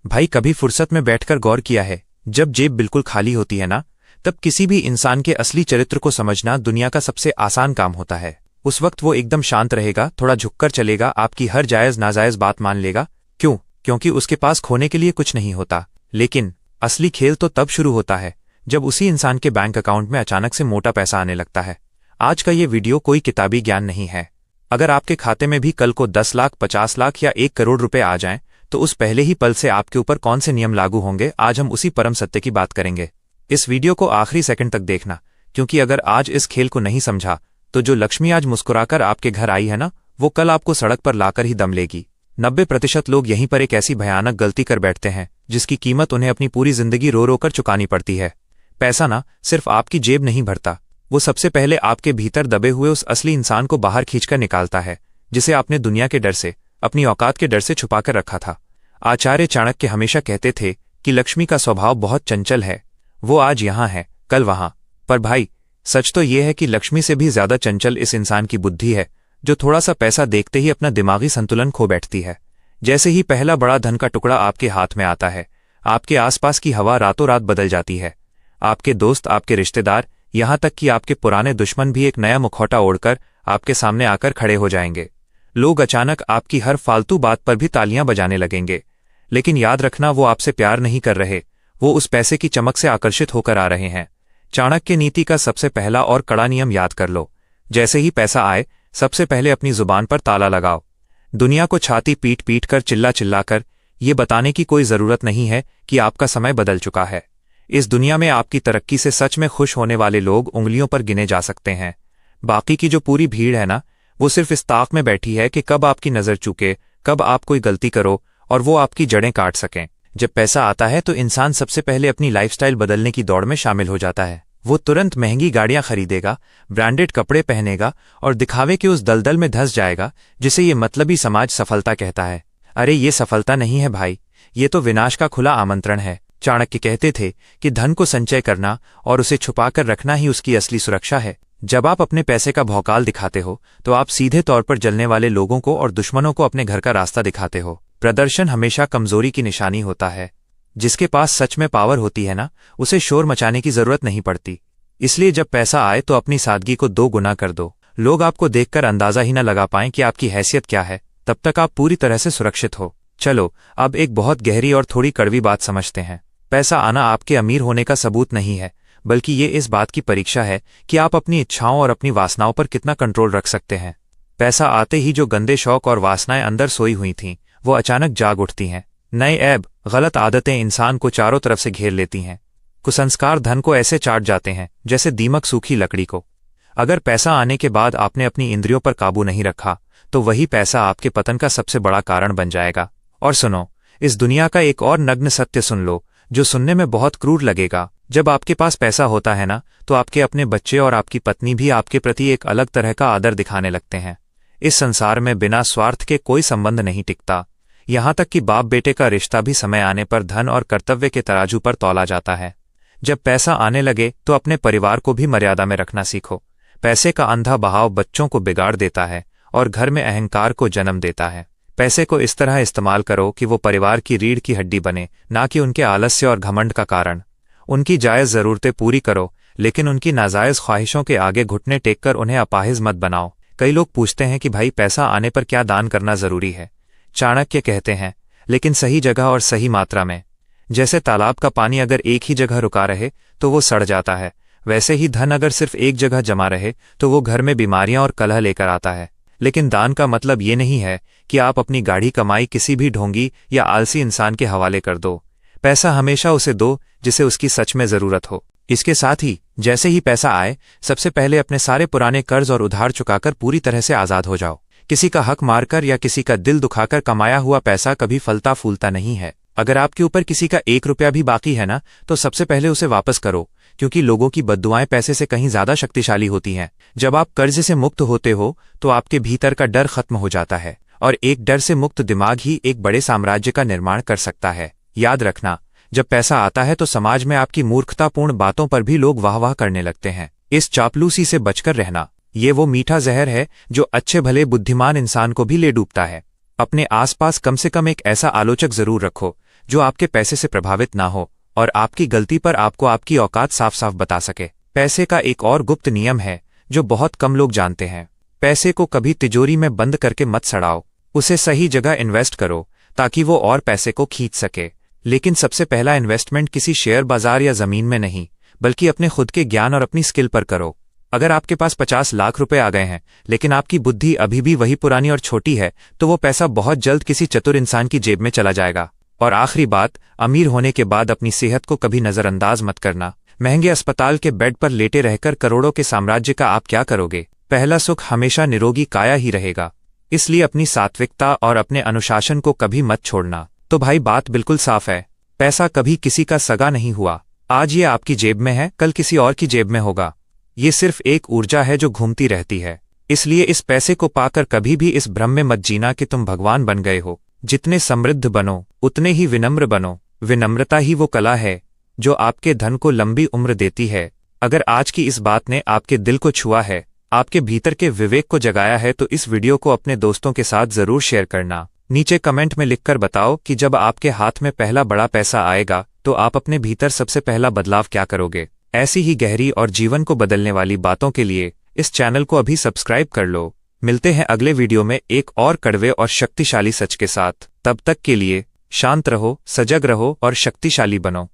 भाई कभी फुर्सत में बैठकर गौर किया है, जब जेब बिल्कुल खाली होती है ना, तब किसी भी इंसान के असली चरित्र को समझना दुनिया का सबसे आसान काम होता है। उस वक्त वो एकदम शांत रहेगा, थोड़ा झुककर चलेगा, आपकी हर जायज़ नाजायज़ बात मान लेगा। क्यों? क्योंकि उसके पास खोने के लिए कुछ नहीं होता। लेकिन असली खेल तो तब शुरू होता है जब उसी इंसान के बैंक अकाउंट में अचानक से मोटा पैसा आने लगता है। आज का ये वीडियो कोई किताबी ज्ञान नहीं है। अगर आपके खाते में भी कल को 10 लाख, 50 लाख या 1 करोड़ रुपए आ जाएं, तो उस पहले ही पल से आपके ऊपर कौन से नियम लागू होंगे, आज हम उसी परम सत्य की बात करेंगे। इस वीडियो को आखिरी सेकंड तक देखना, क्योंकि अगर आज इस खेल को नहीं समझा तो जो लक्ष्मी आज मुस्कुराकर आपके घर आई है ना, वो कल आपको सड़क पर लाकर ही दम लेगी। 90% लोग यहीं पर एक ऐसी भयानक गलती कर बैठते हैं जिसकी कीमत उन्हें अपनी पूरी जिंदगी रो रो कर चुकानी पड़ती है। पैसा ना सिर्फ आपकी जेब नहीं भरता, वो सबसे पहले आपके भीतर दबे हुए उस असली इंसान को बाहर खींचकर निकालता है, जिसे आपने दुनिया के डर से, अपनी औकात के डर से छुपाकर रखा था। आचार्य चाणक्य हमेशा कहते थे कि लक्ष्मी का स्वभाव बहुत चंचल है, वो आज यहाँ है, कल वहाँ। पर भाई, सच तो ये है कि लक्ष्मी से भी ज्यादा चंचल इस इंसान की बुद्धि है, जो थोड़ा सा पैसा देखते ही अपना दिमागी संतुलन खो बैठती है। जैसे ही पहला बड़ा धन का टुकड़ा आपके हाथ में आता है, आपके आसपास की हवा रातों रात बदल जाती है। आपके दोस्त, आपके रिश्तेदार, यहाँ तक कि आपके पुराने दुश्मन भी एक नया मुखौटा ओढ़कर आपके सामने आकर खड़े हो जाएंगे। लोग अचानक आपकी हर फालतू बात पर भी तालियां बजाने लगेंगे। लेकिन याद रखना, वो आपसे प्यार नहीं कर रहे, वो उस पैसे की चमक से आकर्षित होकर आ रहे हैं। चाणक्य नीति का सबसे पहला और कड़ा नियम याद कर लो। जैसे ही पैसा आए, सबसे पहले अपनी जुबान पर ताला लगाओ। दुनिया को छाती पीट पीट कर, चिल्ला चिल्ला कर ये बताने की कोई जरूरत नहीं है कि आपका समय बदल चुका है। इस दुनिया में आपकी तरक्की से सच में खुश होने वाले लोग उंगलियों पर गिने जा सकते हैं। बाकी की जो पूरी भीड़ है ना, वो सिर्फ इस ताक में बैठी है कि कब आपकी नजर चूके, कब आप कोई गलती करो और वो आपकी जड़ें काट सकें। जब पैसा आता है तो इंसान सबसे पहले अपनी लाइफस्टाइल बदलने की दौड़ में शामिल हो जाता है। वो तुरंत महंगी गाड़ियां खरीदेगा, ब्रांडेड कपड़े पहनेगा और दिखावे के उस दलदल में धंस जाएगा जिसे ये मतलबी समाज सफलता कहता है। अरे ये सफलता नहीं है भाई, ये तो विनाश का खुला आमंत्रण है। चाणक्य कहते थे कि धन को संचय करना और उसे छुपाकर रखना ही उसकी असली सुरक्षा है। जब आप अपने पैसे का भौकाल दिखाते हो तो आप सीधे तौर पर जलने वाले लोगों को और दुश्मनों को अपने घर का रास्ता दिखाते हो। प्रदर्शन हमेशा कमजोरी की निशानी होता है। जिसके पास सच में पावर होती है ना, उसे शोर मचाने की जरूरत नहीं पड़ती। इसलिए जब पैसा आए तो अपनी सादगी को 2 गुना कर दो। लोग आपको देखकर अंदाजा ही न लगा पाएं कि आपकी हैसियत क्या है, तब तक आप पूरी तरह से सुरक्षित हो। चलो अब एक बहुत गहरी और थोड़ी कड़वी बात समझते हैं। पैसा आना आपके अमीर होने का सबूत नहीं है, बल्कि ये इस बात की परीक्षा है कि आप अपनी इच्छाओं और अपनी वासनाओं पर कितना कंट्रोल रख सकते हैं। पैसा आते ही जो गंदे शौक और वासनाएं अंदर सोई हुई थीं, वो अचानक जाग उठती हैं। नए ऐब, गलत आदतें इंसान को चारों तरफ से घेर लेती हैं। कुसंस्कार धन को ऐसे चाट जाते हैं जैसे दीमक सूखी लकड़ी को। अगर पैसा आने के बाद आपने अपनी इंद्रियों पर काबू नहीं रखा, तो वही पैसा आपके पतन का सबसे बड़ा कारण बन जाएगा। और सुनो, इस दुनिया का एक और नग्न सत्य सुन लो, जो सुनने में बहुत क्रूर लगेगा। जब आपके पास पैसा होता है ना, तो आपके अपने बच्चे और आपकी पत्नी भी आपके प्रति एक अलग तरह का आदर दिखाने लगते हैं। इस संसार में बिना स्वार्थ के कोई संबंध नहीं टिकता। यहाँ तक कि बाप बेटे का रिश्ता भी समय आने पर धन और कर्तव्य के तराजू पर तौला जाता है। जब पैसा आने लगे तो अपने परिवार को भी मर्यादा में रखना सीखो। पैसे का अंधा बहाव बच्चों को बिगाड़ देता है और घर में अहंकार को जन्म देता है। पैसे को इस तरह इस्तेमाल करो कि वो परिवार की रीढ़ की हड्डी बने, ना कि उनके आलस्य और घमंड का कारण। उनकी जायज़ ज़रूरतें पूरी करो, लेकिन उनकी नाजायज़ ख्वाहिशों के आगे घुटने टेक कर उन्हें अपाहिज मत बनाओ। कई लोग पूछते हैं कि भाई पैसा आने पर क्या दान करना ज़रूरी है। चाणक्य कहते हैं, लेकिन सही जगह और सही मात्रा में। जैसे तालाब का पानी अगर एक ही जगह रुका रहे तो वो सड़ जाता है, वैसे ही धन अगर सिर्फ एक जगह जमा रहे तो वो घर में बीमारियां और कलह लेकर आता है। लेकिन दान का मतलब ये नहीं है कि आप अपनी गाढ़ी कमाई किसी भी ढोंगी या आलसी इंसान के हवाले कर दो। पैसा हमेशा उसे दो जिसे उसकी सच में जरूरत हो। इसके साथ ही जैसे ही पैसा आए, सबसे पहले अपने सारे पुराने कर्ज और उधार चुकाकर पूरी तरह से आजाद हो जाओ। किसी का हक मारकर या किसी का दिल दुखाकर कमाया हुआ पैसा कभी फलता फूलता नहीं है। अगर आपके ऊपर किसी का 1 रुपया भी बाकी है ना, तो सबसे पहले उसे वापस करो, क्योंकि लोगों की बद्दुआएं पैसे से कहीं ज्यादा शक्तिशाली होती हैं। जब आप कर्ज से मुक्त होते हो तो आपके भीतर का डर खत्म हो जाता है, और एक डर से मुक्त दिमाग ही एक बड़े साम्राज्य का निर्माण कर सकता है। याद रखना, जब पैसा आता है तो समाज में आपकी मूर्खतापूर्ण बातों पर भी लोग वाह वाह करने लगते हैं। इस चापलूसी से बचकर रहना। ये वो मीठा जहर है जो अच्छे भले बुद्धिमान इंसान को भी ले डूबता है। अपने आसपास कम से कम एक ऐसा आलोचक जरूर रखो जो आपके पैसे से प्रभावित ना हो और आपकी गलती पर आपको आपकी औकात साफ साफ बता सके। पैसे का एक और गुप्त नियम है जो बहुत कम लोग जानते हैं। पैसे को कभी तिजोरी में बंद करके मत सड़ाओ, उसे सही जगह इन्वेस्ट करो ताकि वो और पैसे को खींच सके। लेकिन सबसे पहला इन्वेस्टमेंट किसी शेयर बाजार या जमीन में नहीं, बल्कि अपने खुद के ज्ञान और अपनी स्किल पर करो। अगर आपके पास 50 लाख रुपए आ गए हैं लेकिन आपकी बुद्धि अभी भी वही पुरानी और छोटी है, तो वो पैसा बहुत जल्द किसी चतुर इंसान की जेब में चला जाएगा। और आखिरी बात, अमीर होने के बाद अपनी सेहत को कभी नजरअंदाज मत करना। महंगे अस्पताल के बेड पर लेटे रहकर करोड़ों के साम्राज्य का आप क्या करोगे? पहला सुख हमेशा निरोगी काया ही रहेगा। इसलिए अपनी सात्विकता और अपने अनुशासन को कभी मत छोड़ना। तो भाई बात बिल्कुल साफ है, पैसा कभी किसी का सगा नहीं हुआ। आज ये आपकी जेब में है, कल किसी और की जेब में होगा। ये सिर्फ एक ऊर्जा है जो घूमती रहती है। इसलिए इस पैसे को पाकर कभी भी इस भ्रम में मत जीना कि तुम भगवान बन गए हो। जितने समृद्ध बनो उतने ही विनम्र बनो। विनम्रता ही वो कला है जो आपके धन को लंबी उम्र देती है। अगर आज की इस बात ने आपके दिल को छुआ है, आपके भीतर के विवेक को जगाया है, तो इस वीडियो को अपने दोस्तों के साथ जरूर शेयर करना। नीचे कमेंट में लिखकर बताओ कि जब आपके हाथ में पहला बड़ा पैसा आएगा तो आप अपने भीतर सबसे पहला बदलाव क्या करोगे। ऐसी ही गहरी और जीवन को बदलने वाली बातों के लिए इस चैनल को अभी सब्सक्राइब कर लो। मिलते हैं अगले वीडियो में एक और कड़वे और शक्तिशाली सच के साथ। तब तक के लिए शांत रहो, सजग रहो और शक्तिशाली बनो।